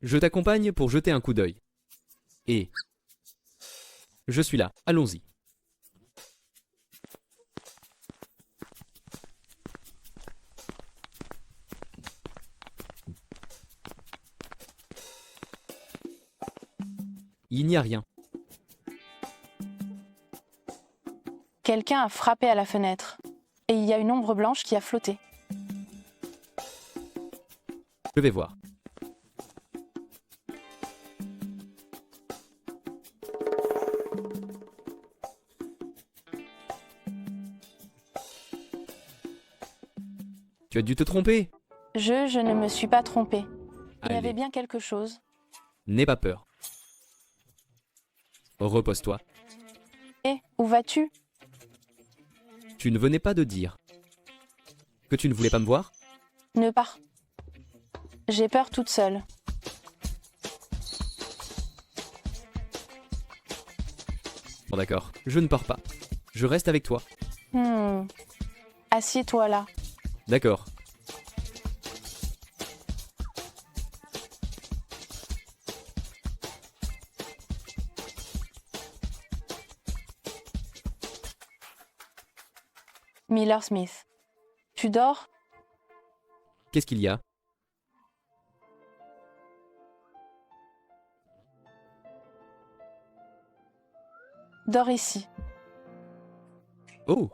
Je t'accompagne pour jeter un coup d'œil. Et... je suis là, allons-y. Il n'y a rien. Quelqu'un a frappé à la fenêtre. Et il y a une ombre blanche qui a flotté. Je vais voir. Tu as dû te tromper. Je ne me suis pas trompée. Il y Allez, avait bien quelque chose. n'aie pas peur. Repose-toi. Eh, où vas-tu? Tu ne venais pas de dire que tu ne voulais pas me voir? Ne pars. J'ai peur toute seule. Bon d'accord, je ne pars pas. Je reste avec toi. Assieds-toi là. D'accord. Miller Smith. Tu dors? Qu'est-ce qu'il y a? Dors ici. Oh!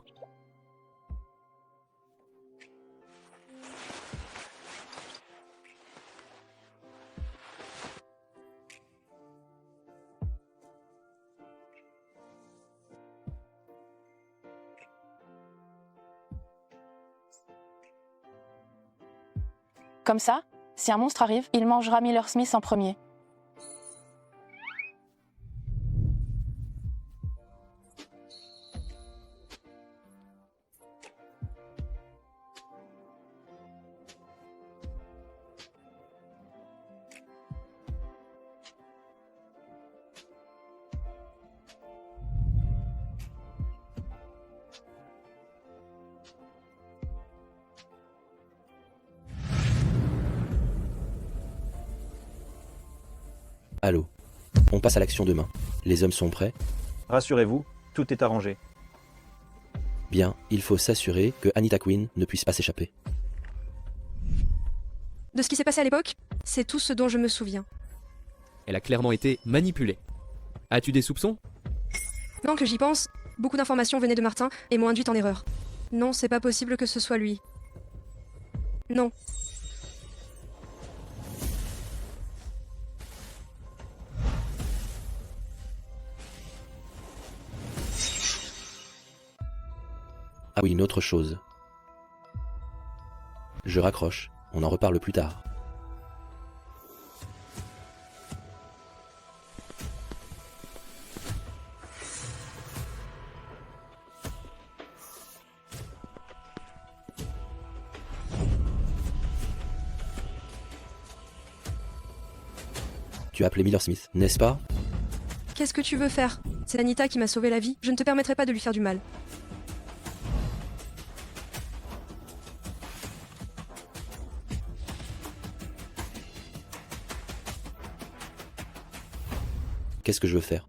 Comme ça, si un monstre arrive, il mangera Miller Smith en premier. Allô. On passe à l'action demain. Les hommes sont prêts? Rassurez-vous, tout est arrangé. Bien, il faut s'assurer que Anita Quinn ne puisse pas s'échapper. De ce qui s'est passé à l'époque, c'est tout ce dont je me souviens. Elle a clairement été manipulée. As-tu des soupçons? Non que j'y pense, beaucoup d'informations venaient de Martin et m'ont induite en erreur. Non, c'est pas possible que ce soit lui. Non. Ah oui, une autre chose. Je raccroche, on en reparle plus tard. Tu as appelé Miller Smith, n'est-ce pas? Qu'est-ce que tu veux faire? C'est Anita qui m'a sauvé la vie, je ne te permettrai pas de lui faire du mal. Qu'est-ce que je veux faire?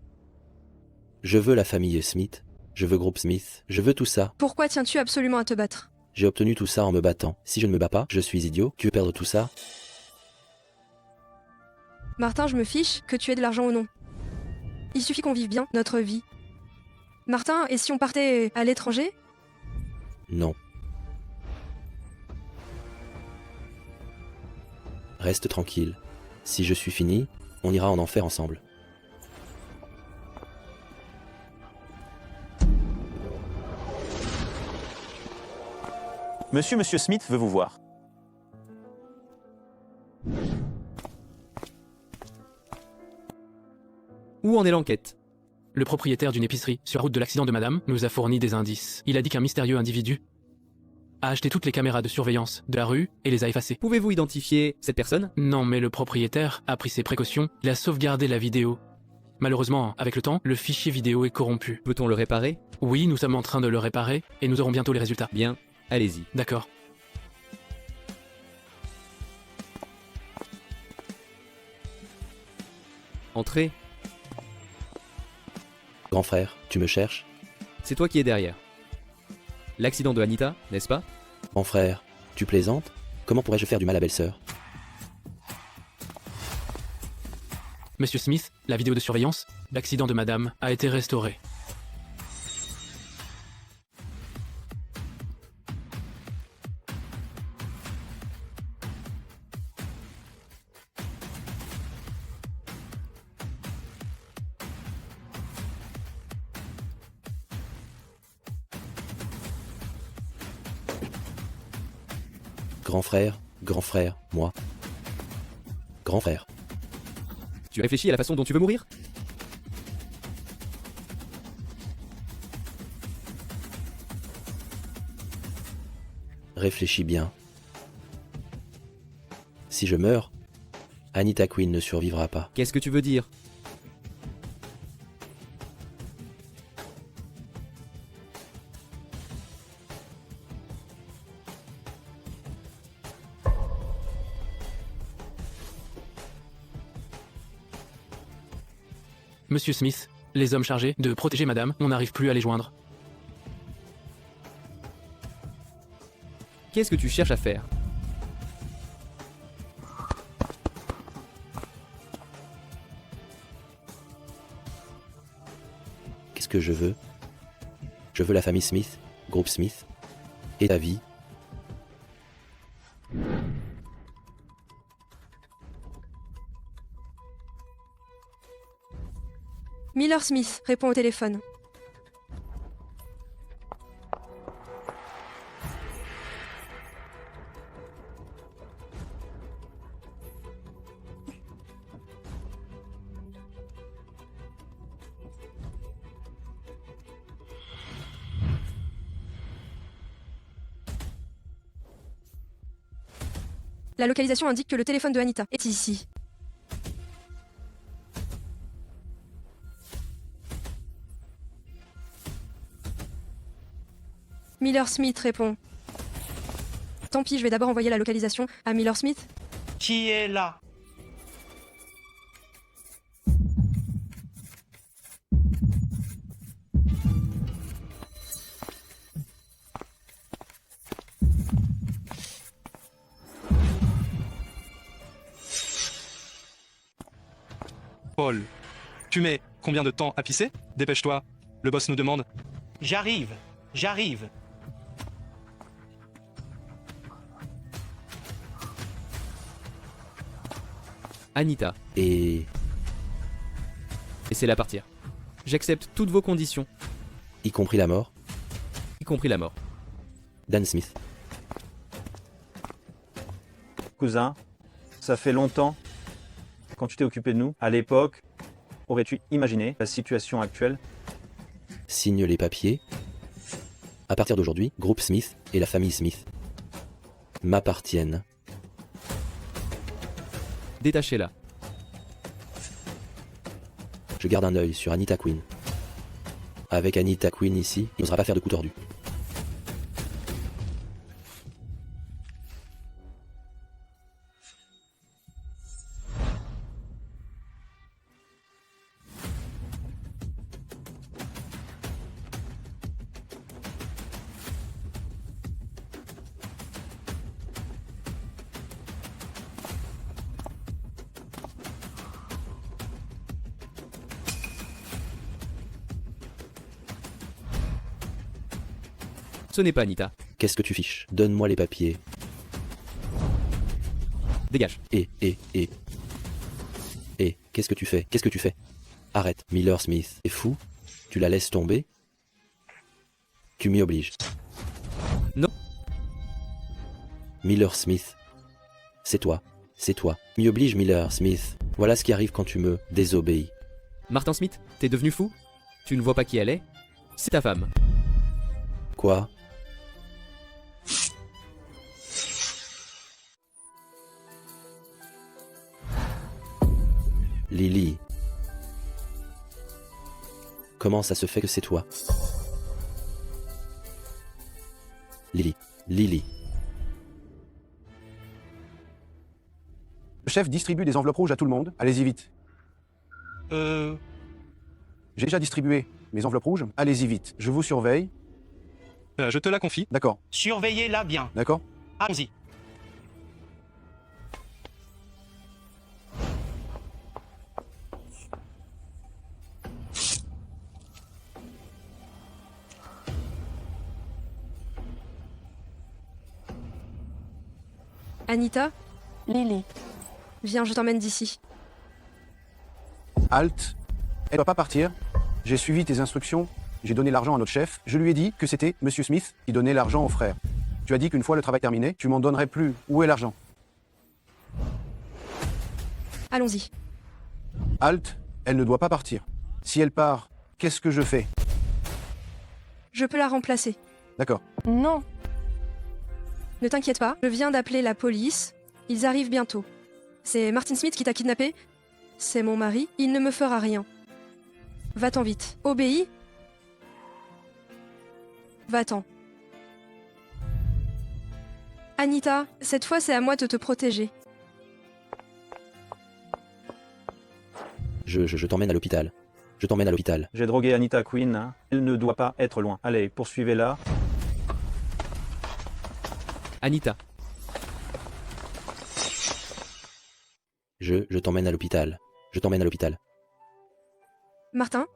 Je veux la famille Smith, je veux groupe Smith, je veux tout ça. Pourquoi tiens-tu absolument à te battre? J'ai obtenu tout ça en me battant. Si je ne me bats pas, je suis idiot. Tu veux perdre tout ça? Martin, je me fiche que tu aies de l'argent ou non. Il suffit qu'on vive bien notre vie. Martin, et si on partait à l'étranger? Non. Reste tranquille. Si je suis fini, on ira en enfer ensemble. Monsieur Smith veut vous voir. Où en est l'enquête? Le propriétaire d'une épicerie sur la route de l'accident de madame nous a fourni des indices. Il a dit qu'un mystérieux individu a acheté toutes les caméras de surveillance de la rue et les a effacées. Pouvez-vous identifier cette personne? Non, mais le propriétaire a pris ses précautions. Il a sauvegardé la vidéo. Malheureusement, avec le temps, le fichier vidéo est corrompu. Peut-on le réparer? Oui, nous sommes en train de le réparer et nous aurons bientôt les résultats. Bien, allez-y. D'accord. Entrez. Grand frère, tu me cherches? C'est toi qui es derrière. L'accident de Anita, n'est-ce pas? Grand frère, tu plaisantes? Comment pourrais-je faire du mal à belle-sœur? Monsieur Smith, la vidéo de surveillance, l'accident de madame, a été restaurée. Grand frère, moi. Grand frère, Tu réfléchis à la façon dont tu veux mourir? réfléchis bien. Si je meurs, Anita Quinn ne survivra pas. Qu'est-ce que tu veux dire? Monsieur Smith, les hommes chargés de protéger madame, on n'arrive plus à les joindre. Qu'est-ce que tu cherches à faire? Qu'est-ce que je veux? Je veux la famille Smith, groupe Smith, et ta vie. Miller Smith répond au téléphone. La localisation indique que le téléphone de Anita est ici. Miller Smith répond. Tant pis, je vais d'abord envoyer la localisation à Miller Smith. Qui est là? Paul, tu mets combien de temps à pisser? Dépêche-toi, le boss nous demande. J'arrive, j'arrive. Anita. Et Laissez-la partir. J'accepte toutes vos conditions, y compris la mort, y compris la mort. Dan Smith. Cousin, ça fait longtemps quand tu t'es occupé de nous. À l'époque, aurais-tu imaginé la situation actuelle? Signe les papiers. À partir d'aujourd'hui, groupe Smith et la famille Smith m'appartiennent. Détachez-la. Je garde un œil sur Anita Quinn. Avec Anita Quinn ici, il n'osera pas faire de coup tordu. Ce n'est pas Anita. Qu'est-ce que tu fiches? Donne-moi les papiers. Dégage. Et, qu'est-ce que tu fais? Qu'est-ce que tu fais? Arrête, Miller Smith. T'es fou? Tu la laisses tomber? Tu m'y obliges. Non. Miller Smith. C'est toi. M'y oblige, Miller Smith. Voilà ce qui arrive quand tu me désobéis. Martin Smith, t'es devenu fou? Tu ne vois pas qui elle est? C'est ta femme. Quoi? Lily. Comment ça se fait que c'est toi? Lily. Le chef distribue des enveloppes rouges à tout le monde. Allez-y vite. J'ai déjà distribué mes enveloppes rouges. Allez-y vite, je vous surveille. Je te la confie. D'accord, Surveillez-la bien. d'accord. Allons-y. Anita, Lily. viens, je t'emmène d'ici. Halt. Elle doit pas partir. J'ai suivi tes instructions. J'ai donné l'argent à notre chef. Je lui ai dit que c'était Monsieur Smith qui donnait l'argent aux frères. Tu as dit qu'une fois le travail terminé, tu m'en donnerais plus. Où est l'argent? Allons-y. Halt. Elle ne doit pas partir. Si elle part, qu'est-ce que je fais? Je peux la remplacer. D'accord. Non. Ne t'inquiète pas, je viens d'appeler la police. Ils arrivent bientôt. C'est Martin Smith qui t'a kidnappé? C'est mon mari, il ne me fera rien. Va-t'en vite. Obéis. Va-t'en. Anita, cette fois c'est à moi de te protéger. Je t'emmène à l'hôpital. Je t'emmène à l'hôpital. J'ai drogué Anita Quinn. Hein. Elle ne doit pas être loin. Allez, poursuivez-la. Anita. Je t'emmène à l'hôpital. Je t'emmène à l'hôpital. Martin,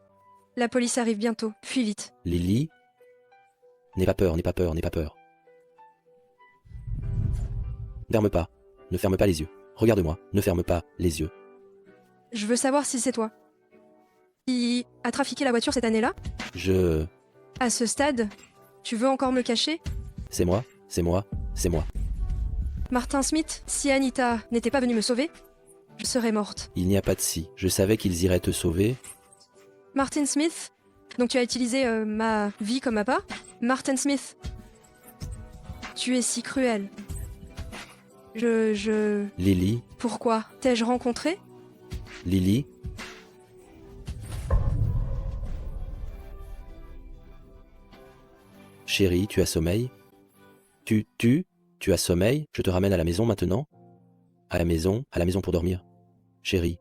la police arrive bientôt. Fuis vite. Lily. N'aie pas peur, n'aie pas peur, n'aie pas peur. Ferme pas. Ne ferme pas les yeux. Regarde-moi. Ne ferme pas les yeux. Je veux savoir si c'est toi. Qui a trafiqué la voiture cette année-là? À ce stade, tu veux encore me cacher? C'est moi, c'est moi, c'est moi. Martin Smith, si Anita n'était pas venue me sauver, je serais morte. Il n'y a pas de si. Je savais qu'ils iraient te sauver. Martin Smith, donc tu as utilisé ma vie comme appât? Martin Smith, tu es si cruel. Lily, Pourquoi? T'ai-je rencontré? Lily. Chérie, tu as sommeil? Tu as sommeil? Je te ramène à la maison maintenant? À la maison pour dormir. Chérie.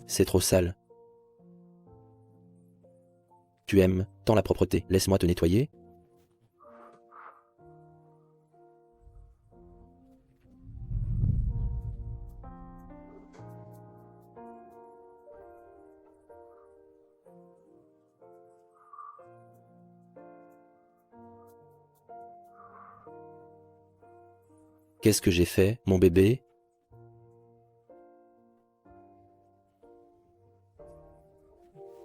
C'est trop sale. Tu aimes tant la propreté. Laisse-moi te nettoyer. Qu'est-ce que j'ai fait, mon bébé?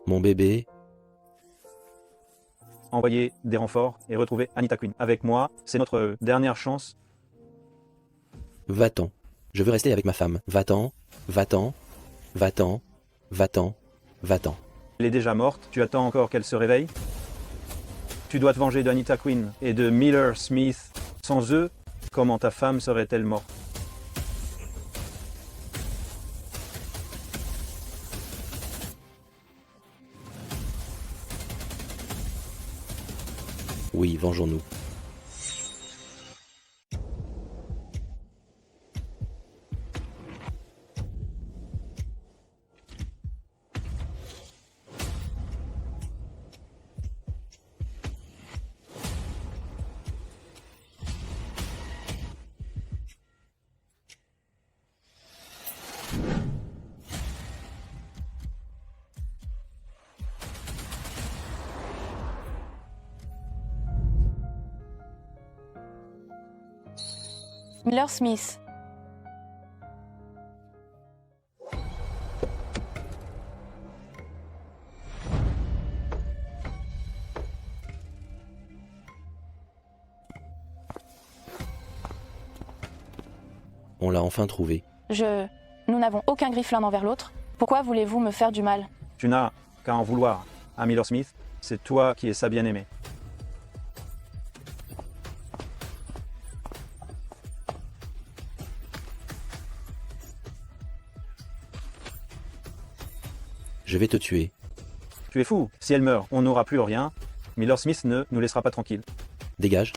Mon bébé? Envoyez des renforts et retrouvez Anita Quinn. Avec moi, c'est notre dernière chance. Va-t'en. Je veux rester avec ma femme. Va-t'en, va-t'en, va-t'en, va-t'en, va-t'en. Elle est déjà morte. Tu attends encore qu'elle se réveille. Tu dois te venger d'Anita Quinn et de Miller Smith. Sans eux, comment ta femme serait-elle morte? Oui, vengeons-nous. Miller Smith. On l'a enfin trouvé. Nous n'avons aucun griffe l'un envers l'autre. Pourquoi voulez-vous me faire du mal? Tu n'as qu'à en vouloir à Miller Smith. C'est toi qui es sa bien-aimée. Je vais te tuer. Tu es fou. Si elle meurt, on n'aura plus rien. Miller Smith ne nous laissera pas tranquilles. Dégage.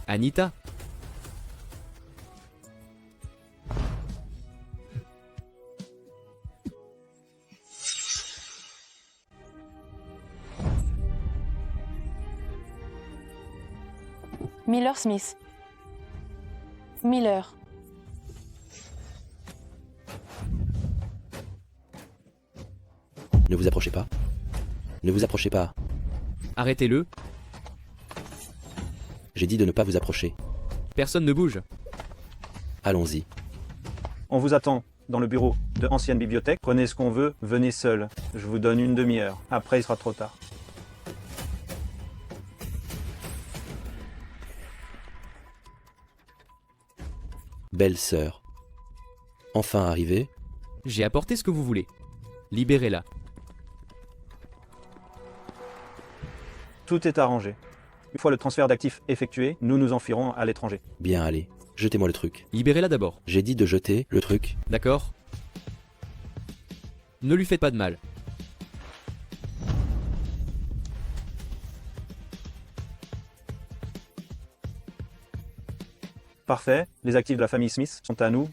Anita. Miller Smith. Miller. Ne vous approchez pas. Ne vous approchez pas. Arrêtez-le. J'ai dit de ne pas vous approcher. Personne ne bouge. Allons-y. On vous attend dans le bureau de ancienne bibliothèque. Prenez ce qu'on veut, venez seul. Je vous donne une demi-heure. Après, il sera trop tard. Belle sœur. Enfin arrivée. J'ai apporté ce que vous voulez. Libérez-la. Tout est arrangé. Une fois le transfert d'actifs effectué, nous nous enfuirons à l'étranger. Bien, allez. Jetez-moi le truc. Libérez-la d'abord. J'ai dit de jeter le truc. D'accord? Ne lui faites pas de mal. Parfait, les actifs de la famille Smith sont à nous.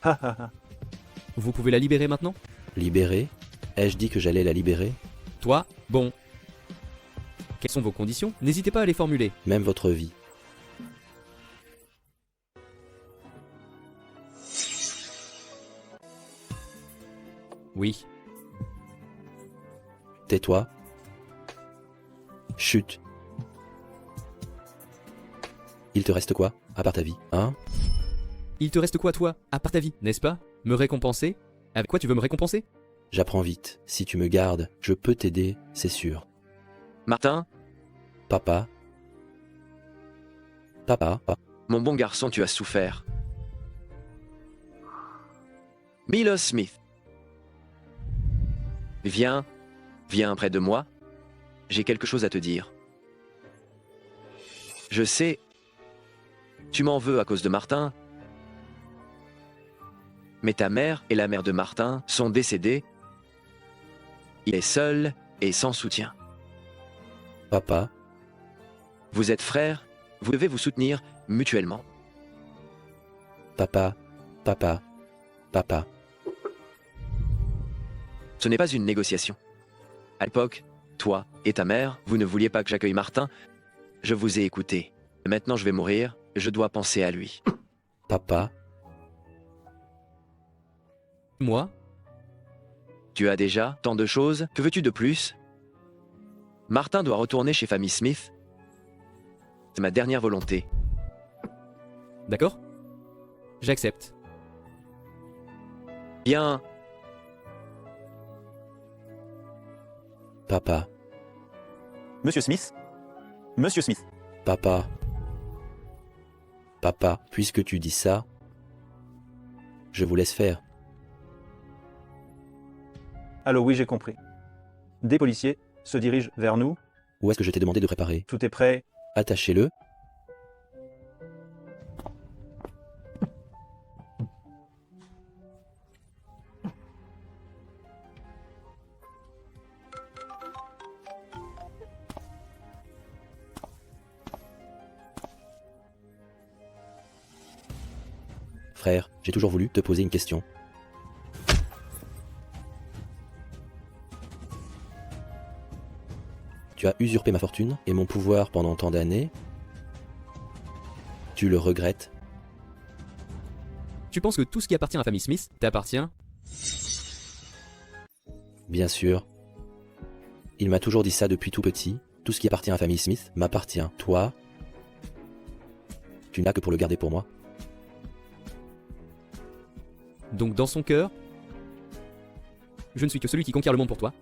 Ha ha ha. Vous pouvez la libérer maintenant? Libérer? Ai-je dit que j'allais la libérer? Toi? Bon. Quelles sont vos conditions? N'hésitez pas à les formuler. Même votre vie. Oui. Tais-toi. Chut. Il te reste quoi, à part ta vie, hein? Il te reste quoi, toi, à part ta vie, n'est-ce pas? Me récompenser? Avec quoi tu veux me récompenser? J'apprends vite. Si tu me gardes, je peux t'aider, c'est sûr. Martin, Papa. Papa. mon bon garçon, tu as souffert. Miller Smith. Viens, viens près de moi. J'ai quelque chose à te dire. Je sais, tu m'en veux à cause de Martin, mais ta mère et la mère de Martin sont décédées. Il est seul et sans soutien. Papa. Vous êtes frères, vous devez vous soutenir mutuellement. Papa. Papa. Papa. Ce n'est pas une négociation. À l'époque, toi et ta mère, vous ne vouliez pas que j'accueille Martin. Je vous ai écouté. Maintenant je vais mourir, je dois penser à lui. Papa. Moi? Tu as déjà tant de choses, que veux-tu de plus? Martin doit retourner chez famille Smith. C'est ma dernière volonté. D'accord? J'accepte. Bien, Papa. Monsieur Smith? Monsieur Smith. Papa. Papa, puisque tu dis ça, je vous laisse faire. Allô, oui, j'ai compris. Des policiers se dirigent vers nous. Où est-ce que je t'ai demandé de préparer? Tout est prêt. Attachez-le. Frère, j'ai toujours voulu te poser une question. Tu as usurpé ma fortune et mon pouvoir pendant tant d'années. Tu le regrettes? Tu penses que tout ce qui appartient à la famille Smith t'appartient? Bien sûr. Il m'a toujours dit ça depuis tout petit. Tout ce qui appartient à la famille Smith m'appartient. Toi, tu n'as que pour le garder pour moi. Donc dans son cœur, je ne suis que celui qui conquiert le monde pour toi,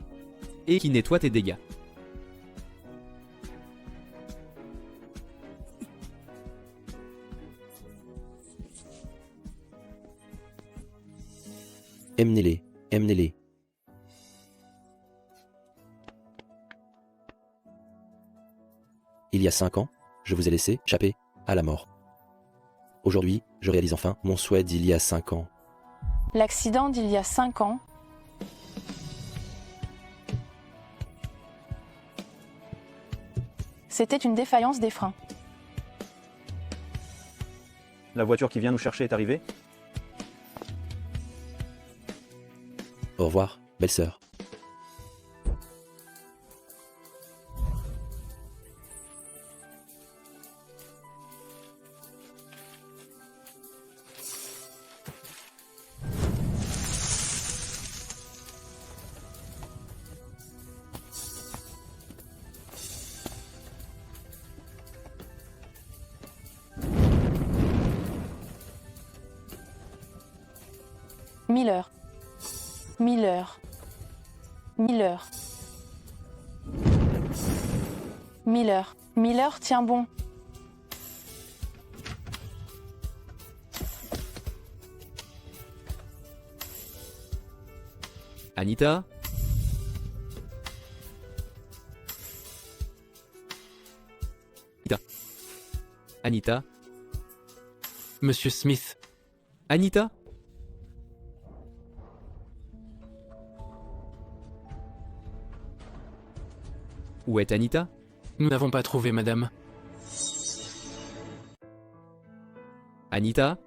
et qui nettoie tes dégâts. Emmenez-les, emmenez-les. Il y a 5 ans, je vous ai laissé échapper à la mort. Aujourd'hui, je réalise enfin mon souhait d'il y a 5 ans. L'accident d'il y a 5 ans. C'était une défaillance des freins. La voiture qui vient nous chercher est arrivée? Au revoir, belle-sœur. Miller. Miller. Miller. Miller. Miller, tiens bon. Anita? Anita? Monsieur Smith, Anita? Où est Anita? nous n'avons pas trouvé madame. Anita?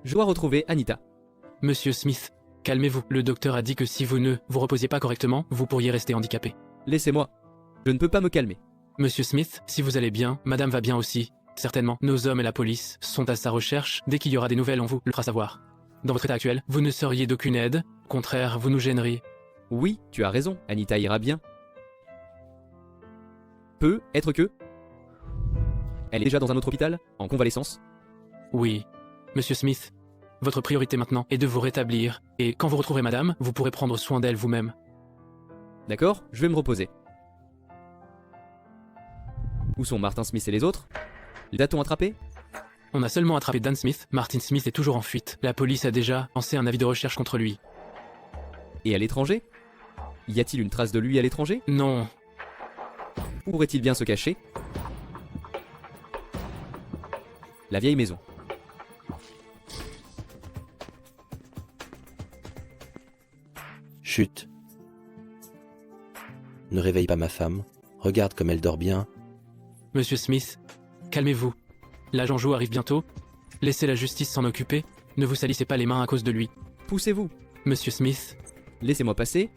Je dois retrouver Anita. Monsieur Smith, calmez-vous. Le docteur a dit que si vous ne vous reposiez pas correctement, vous pourriez rester handicapé. Laissez-moi. Je ne peux pas me calmer. Monsieur Smith, si vous allez bien, madame va bien aussi. Certainement, nos hommes et la police sont à sa recherche. Dès qu'il y aura des nouvelles, on vous le fera savoir. Dans votre état actuel, vous ne seriez d'aucune aide. Au contraire, vous nous gêneriez. Oui, tu as raison, Anita ira bien. Peut être que... Elle est déjà dans un autre hôpital, en convalescence. Oui. Monsieur Smith, votre priorité maintenant est de vous rétablir. Et quand vous retrouverez madame, vous pourrez prendre soin d'elle vous-même. D'accord, je vais me reposer. Où sont Martin Smith et les autres? Les a-t-on attrapés? On a seulement attrapé Dan Smith. Martin Smith est toujours en fuite. La police a déjà lancé un avis de recherche contre lui. Et à l'étranger? Y a-t-il une trace de lui à l'étranger? Non. Où pourrait-il bien se cacher? La vieille maison. Chut. Ne réveille pas ma femme. Regarde comme elle dort bien. Monsieur Smith, calmez-vous. L'agent Joe arrive bientôt. Laissez la justice s'en occuper. Ne vous salissez pas les mains à cause de lui. Poussez-vous. Monsieur Smith, Laissez-moi passer.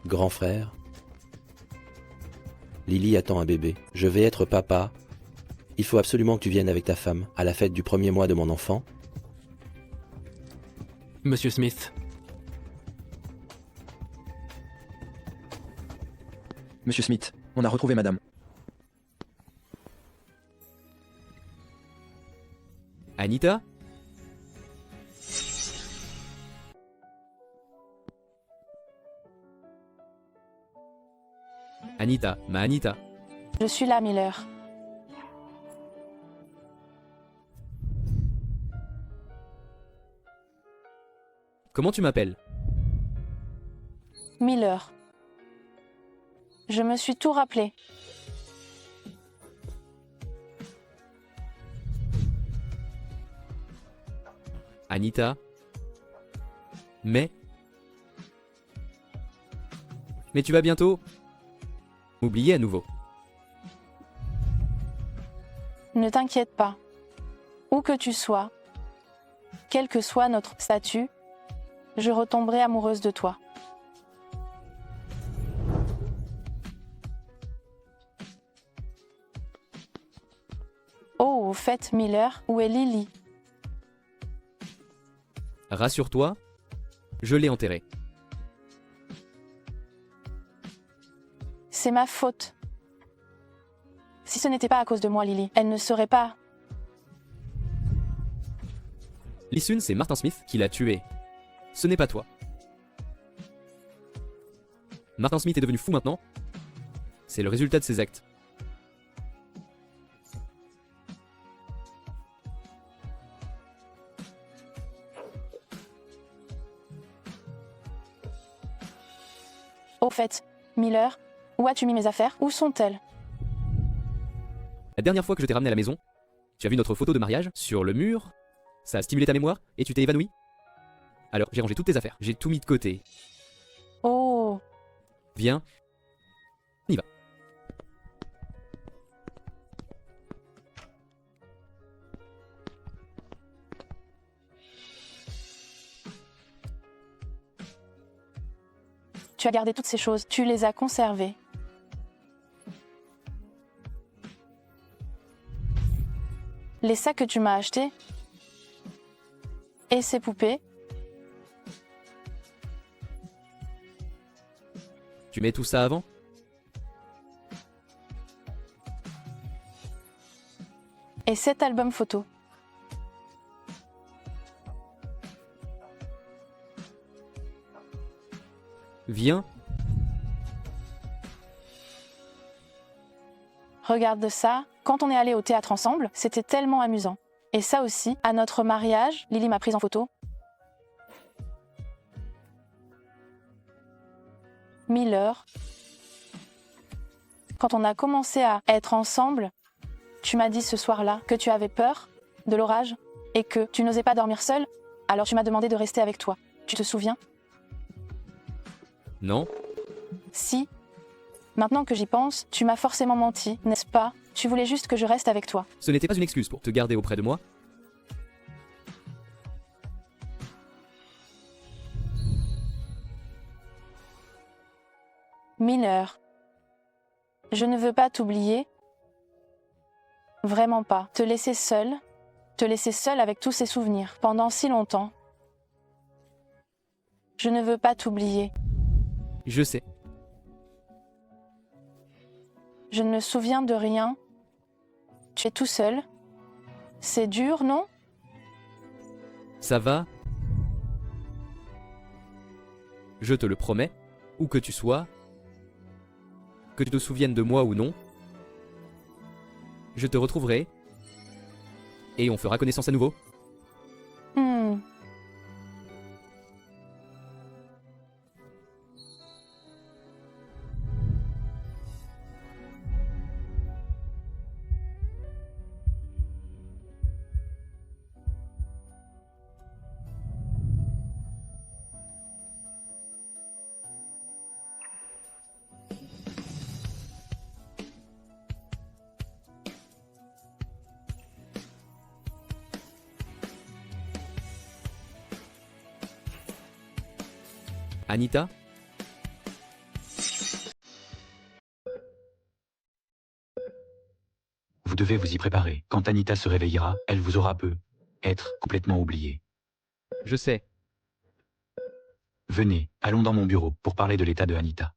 Grand frère. Lily attend un bébé. Je vais être papa. Il faut absolument que tu viennes avec ta femme à la fête du 1er mois de mon enfant. Monsieur Smith, Monsieur Smith, on a retrouvé madame. Anita? Anita, ma Anita. Je suis là, Miller. Comment tu m'appelles? Miller. Je me suis tout rappelé. Anita? Mais tu vas bientôt m'oublier à nouveau. Ne t'inquiète pas. Où que tu sois, quel que soit notre statut, je retomberai amoureuse de toi. Oh, au fait, Miller, où est Lily? Rassure-toi, je l'ai enterrée. C'est ma faute. Si ce n'était pas à cause de moi, Lily, elle ne serait pas... Lisun, c'est Martin Smith qui l'a tué. Ce n'est pas toi. Martin Smith est devenu fou maintenant. C'est le résultat de ses actes. Au fait, Miller, où as-tu mis mes affaires? Où sont-elles? La dernière fois que je t'ai ramené à la maison, Tu as vu notre photo de mariage sur le mur? Ça a stimulé ta mémoire et tu t'es évanoui? Alors, j'ai rangé toutes tes affaires, j'ai tout mis de côté. Oh, Viens, on y va. tu as gardé toutes ces choses, tu les as conservées. Les sacs que tu m'as achetés et ces poupées. Tu mets tout ça avant? Et cet album photo. Viens, Regarde ça, quand on est allé au théâtre ensemble, c'était tellement amusant. Et ça aussi, à notre mariage, Lily m'a prise en photo. Miller. Quand on a commencé à être ensemble, tu m'as dit ce soir-là que tu avais peur de l'orage et que tu n'osais pas dormir seule, alors tu m'as demandé de rester avec toi. Tu te souviens? non? Si. Maintenant que j'y pense, tu m'as forcément menti, n'est-ce pas? Tu voulais juste que je reste avec toi. Ce n'était pas une excuse pour te garder auprès de moi. Miller. Je ne veux pas t'oublier. Vraiment pas. Te laisser seule avec tous ces souvenirs pendant si longtemps. Je ne veux pas t'oublier. Je sais. Je ne me souviens de rien. Tu es tout seul. C'est dur, non? Ça va? Je te le promets, où que tu sois, que tu te souviennes de moi ou non, je te retrouverai et on fera connaissance à nouveau. Hmm. Anita? Vous devez vous y préparer. Quand Anita se réveillera, elle vous aura être complètement oublié. Je sais. Venez, allons dans mon bureau pour parler de l'état de Anita.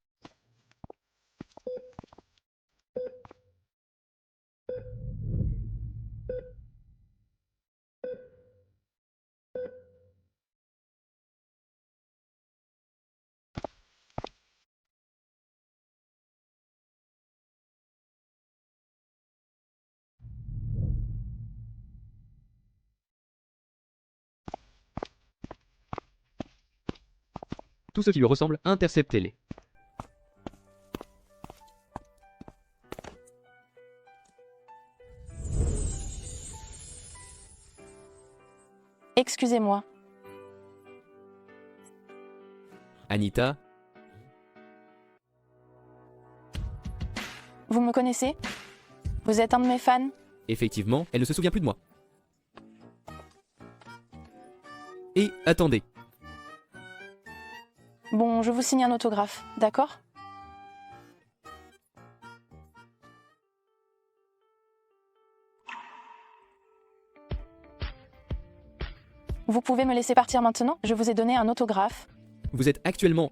Tous ceux qui lui ressemblent, interceptez-les. Excusez-moi. Anita? Vous me connaissez? Vous êtes un de mes fans? Effectivement, elle ne se souvient plus de moi. Et attendez, Bon, je vous signe un autographe, d'accord? Vous pouvez me laisser partir maintenant? Je vous ai donné un autographe. vous êtes actuellement...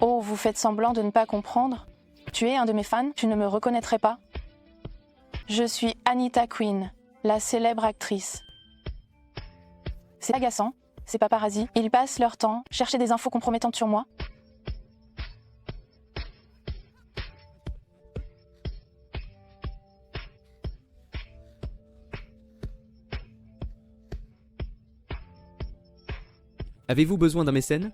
Oh, vous faites semblant de ne pas comprendre? Tu es un de mes fans? Tu ne me reconnaîtrais pas? Je suis Anita Quinn, la célèbre actrice. C'est agaçant, ces paparazzis. Ils passent leur temps, chercher des infos compromettantes sur moi. Avez-vous besoin d'un mécène?